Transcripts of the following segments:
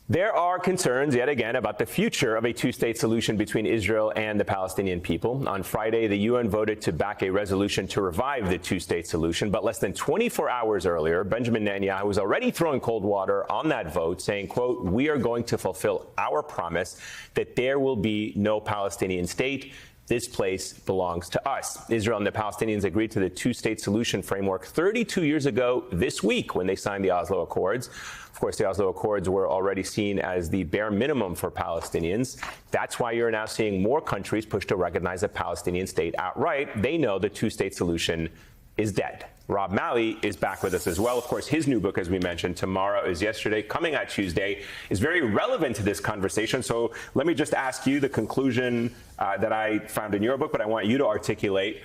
There are concerns, yet again, about the future of a two-state solution between Israel and the Palestinian people. On Friday, the UN voted to back a resolution to revive the two-state solution. But less than 24 hours earlier, Benjamin Netanyahu was already throwing cold water on that vote, saying, quote, "We are going to fulfill our promise that there will be no Palestinian state. This place belongs to us." Israel and the Palestinians agreed to the two-state solution framework 32 years ago this week when they signed the Oslo Accords. Of course, the Oslo Accords were already seen as the bare minimum for Palestinians. That's why you're now seeing more countries push to recognize a Palestinian state outright. They know the two-state solution is dead. Rob Malley is back with us as well. Of course, his new book, as we mentioned, Tomorrow is Yesterday, coming out Tuesday, is very relevant to this conversation. So let me just ask you the conclusion that I found in your book, but I want you to articulate.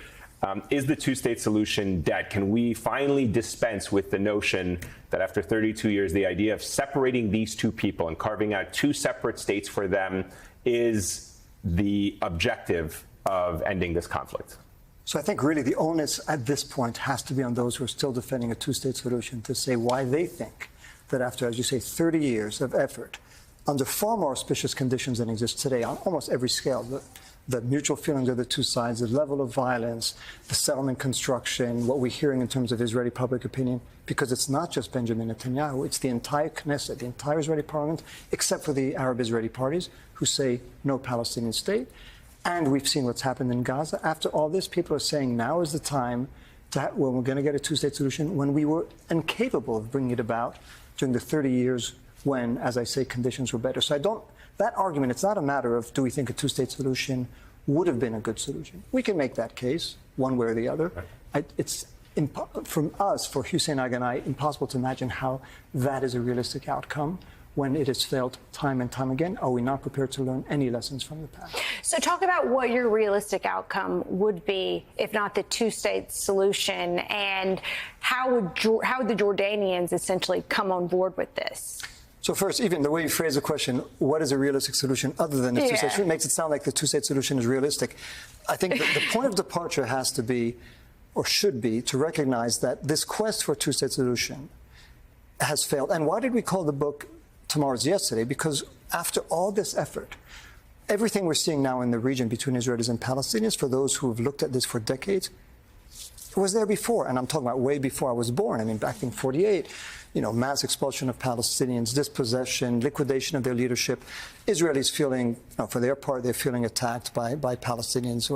Is the two-state solution dead? Can we finally dispense with the notion that after 32 years, the idea of separating these two people and carving out two separate states for them is the objective of ending this conflict? So I think really the onus at this point has to be on those who are still defending a two-state solution to say why they think that after, as you say, 30 years of effort, under far more auspicious conditions than exist today on almost every scale, the mutual feelings of the two sides, the level of violence, the settlement construction, what we're hearing in terms of Israeli public opinion, because it's not just Benjamin Netanyahu, it's the entire Knesset, the entire Israeli parliament, except for the Arab Israeli parties who say no Palestinian state. And we've seen what's happened in Gaza. After all this, people are saying now is the time when we're going to get a two-state solution, when we were incapable of bringing it about during the 30 years when, as I say, conditions were better. So that argument, it's not a matter of do we think a two-state solution would have been a good solution. We can make that case one way or the other. It's from us, for Hussein Agha and I, impossible to imagine how that is a realistic outcome when it has failed time and time again. Are we not prepared to learn any lessons from the past? So talk about what your realistic outcome would be, if not the two-state solution, and how would the Jordanians essentially come on board with this? So first, even the way you phrase the question, what is a realistic solution other than the two-state solution, makes it sound like the two-state solution is realistic. I think the point of departure has to be, or should be, to recognize that this quest for a two-state solution has failed. And why did we call the book Tomorrow's Yesterday? Because after all this effort, everything we're seeing now in the region between Israelis and Palestinians, for those who have looked at this for decades, was there before. And I'm talking about way before I was born. I mean, back in 48, mass expulsion of Palestinians, dispossession, liquidation of their leadership. Israelis feeling, for their part, they're feeling attacked by Palestinians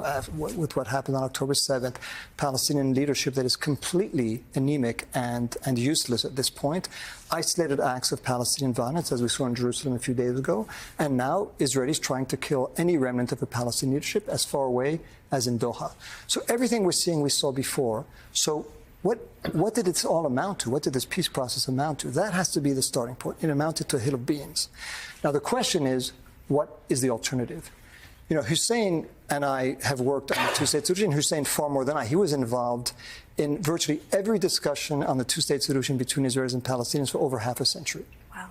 with what happened on October 7th. Palestinian leadership that is completely anemic and useless at this point. Isolated acts of Palestinian violence, as we saw in Jerusalem a few days ago. And now Israelis trying to kill any remnant of the Palestinian leadership as far away as in Doha. So everything we're seeing, we saw before. So what did it all amount to? What did this peace process amount to? That has to be the starting point. It amounted to a hill of beans. Now, the question is, what is the alternative? Hussein and I have worked on the two-state solution. Hussein far more than I. He was involved in virtually every discussion on the two-state solution between Israelis and Palestinians for over half a century. Wow.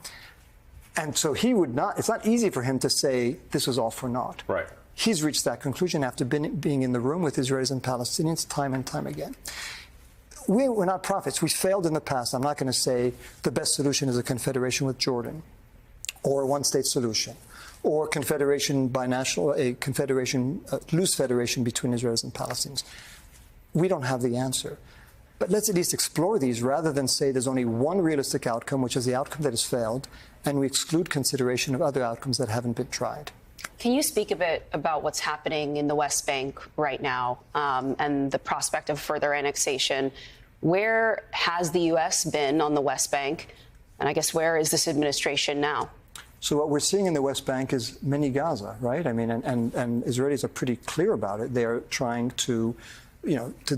And so he would not, it's not easy for him to say this was all for naught. Right. He's reached that conclusion after being in the room with Israelis and Palestinians time and time again. We're not prophets. We failed in the past. I'm not going to say the best solution is a confederation with Jordan or a one-state solution or confederation binational, a confederation, loose federation between Israelis and Palestinians. We don't have the answer. But let's at least explore these rather than say there's only one realistic outcome, which is the outcome that has failed, and we exclude consideration of other outcomes that haven't been tried. Can you speak a bit about what's happening in the West Bank right now and the prospect of further annexation? Where has the U.S. been on the West Bank? And I guess where is this administration now? So what we're seeing in the West Bank is mini Gaza, right? I mean, and Israelis are pretty clear about it. They're trying to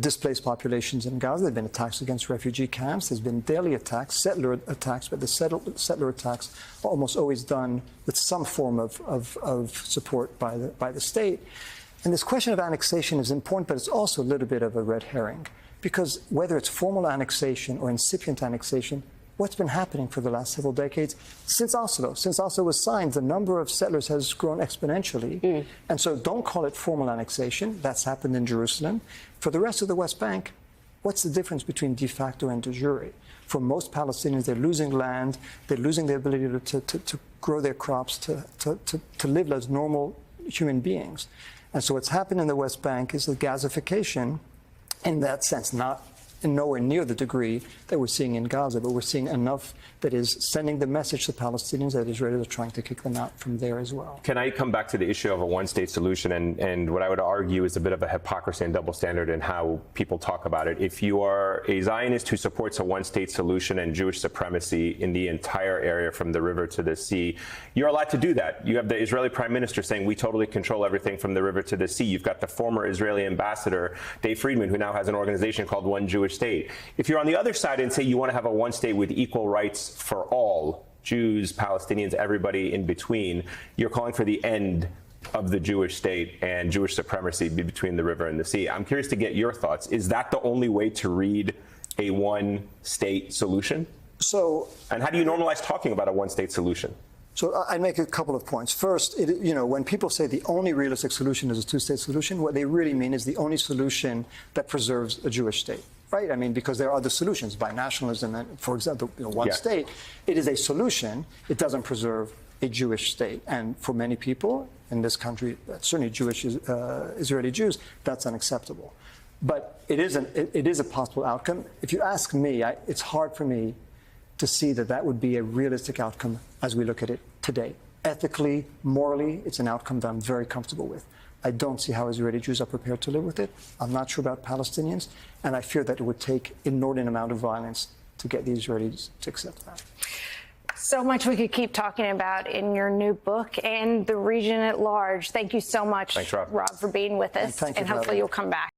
displace populations in Gaza. There have been attacks against refugee camps. There's been daily attacks, settler attacks, but the settler attacks are almost always done with some form of support by the state. And this question of annexation is important, but it's also a little bit of a red herring, because whether it's formal annexation or incipient annexation, what's been happening for the last several decades since Oslo? Since Oslo was signed, the number of settlers has grown exponentially. And so don't call it formal annexation. That's happened in Jerusalem. For the rest of the West Bank, What's the difference between de facto and de jure? For most Palestinians, they're losing land, they're losing their ability to grow their crops, to live as normal human beings. And so what's happened in the West Bank is the Gazification, in that sense, not nowhere near the degree that we're seeing in Gaza, but we're seeing enough that is sending the message to Palestinians that Israelis are trying to kick them out from there as well. Can I come back to the issue of a one-state solution? And what I would argue is a bit of a hypocrisy and double standard in how people talk about it. If you are a Zionist who supports a one-state solution and Jewish supremacy in the entire area from the river to the sea, you're allowed to do that. You have the Israeli prime minister saying we totally control everything from the river to the sea. You've got the former Israeli ambassador, Dave Friedman, who now has an organization called One Jewish State. If you're on the other side and say you want to have a one state with equal rights for all, Jews, Palestinians, everybody in between, you're calling for the end of the Jewish state and Jewish supremacy between the river and the sea. I'm curious to get your thoughts. Is that the only way to read a one state solution? And how do you normalize talking about a one state solution? So I'd make a couple of points. First, when people say the only realistic solution is a two-state solution, what they really mean is the only solution that preserves a Jewish state, right? I mean, because there are other solutions, binationalism, and, for example, one state. It is a solution. It doesn't preserve a Jewish state. And for many people in this country, certainly Jewish Israeli Jews, that's unacceptable. But it is a possible outcome. If you ask me, it's hard for me to see that would be a realistic outcome as we look at it today. Ethically, morally, it's an outcome that I'm very comfortable with. I don't see how Israeli Jews are prepared to live with it. I'm not sure about Palestinians, and I fear that it would take inordinate amount of violence to get the Israelis to accept that. So much we could keep talking about in your new book and the region at large. Thank you so much, Thanks, Rob, for being with us, And hopefully you'll come back.